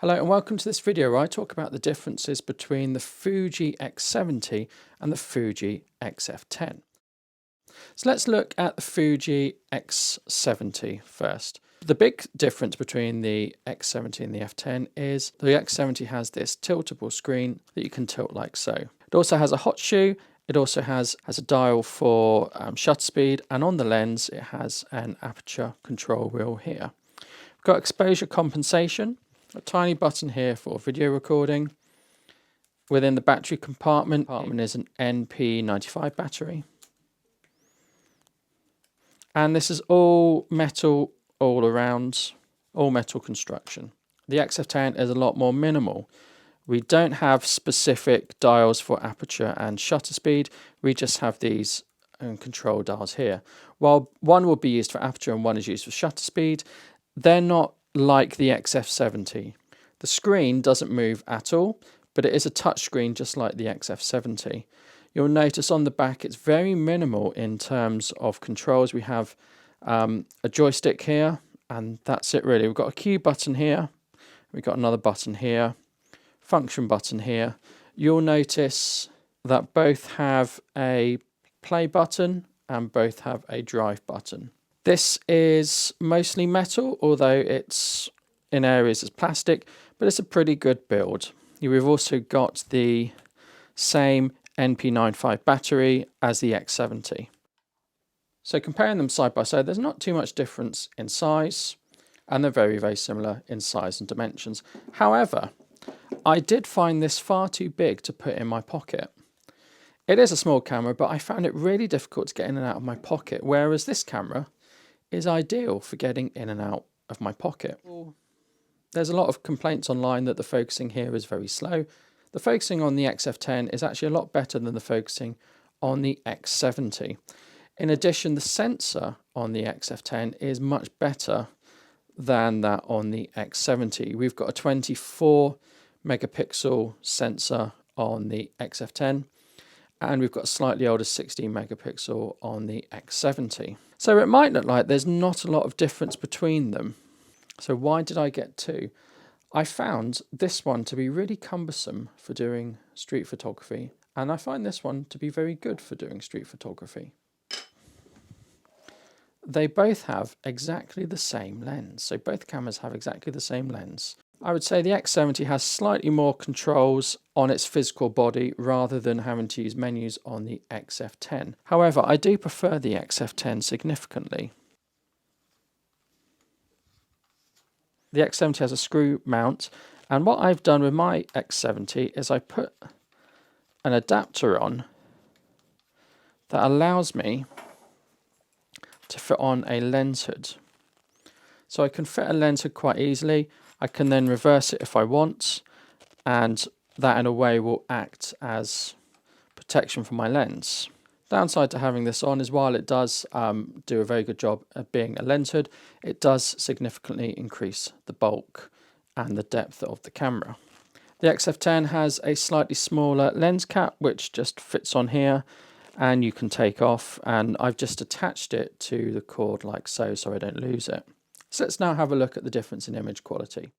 Hello and welcome to this video where I talk about the differences between the Fuji X70 and the Fuji XF10. So let's look at the Fuji X70 first. The big difference between the X70 and the F10 is the X70 has this tiltable screen that you can tilt like so. It also has a hot shoe. It also has a dial for shutter speed, and on the lens it has an aperture control wheel here. We've got exposure compensation, a tiny button here for video recording. Within the battery compartment is an NP95 battery. And this is all metal all around, all metal construction. The XF10 is a lot more minimal. We don't have specific dials for aperture and shutter speed. We just have these control dials here. While one will be used for aperture and one is used for shutter speed, they're not like the XF70. The screen doesn't move at all, but it is a touch screen just like the XF70. You'll notice on the back it's very minimal in terms of controls. We have a joystick here, and that's it really. We've got a Q button here, we've got another button here, function button here. You'll notice that both have a play button and both have a drive button. This is mostly metal, although it's in areas as plastic, but it's a pretty good build. We've also got the same NP95 battery as the X70. So comparing them side by side, there's not too much difference in size, and they're very, very similar in size and dimensions. However, I did find this far too big to put in my pocket. It is a small camera, but I found it really difficult to get in and out of my pocket, whereas this camera is ideal for getting in and out of my pocket. There's a lot of complaints online that the focusing here is very slow. The focusing on the XF10 is actually a lot better than the focusing on the X70. In addition, the sensor on the XF10 is much better than that on the X70. We've got a 24 megapixel sensor on the XF10, and we've got a slightly older 16 megapixel on the X70. So it might look like there's not a lot of difference between them. So why did I get two? I found this one to be really cumbersome for doing street photography, and I find this one to be very good for doing street photography. They both have exactly the same lens, so both cameras have exactly the same lens. I would say the X70 has slightly more controls on its physical body rather than having to use menus on the XF10. However, I do prefer the XF10 significantly. The X70 has a screw mount, and what I've done with my X70 is I put an adapter on that allows me to fit on a lens hood. So I can fit a lens hood quite easily. I can then reverse it if I want, and that in a way will act as protection for my lens. Downside to having this on is while it does do a very good job at being a lens hood, it does significantly increase the bulk and the depth of the camera. The XF10 has a slightly smaller lens cap which just fits on here and you can take off, and I've just attached it to the cord like so I don't lose it. So let's now have a look at the difference in image quality.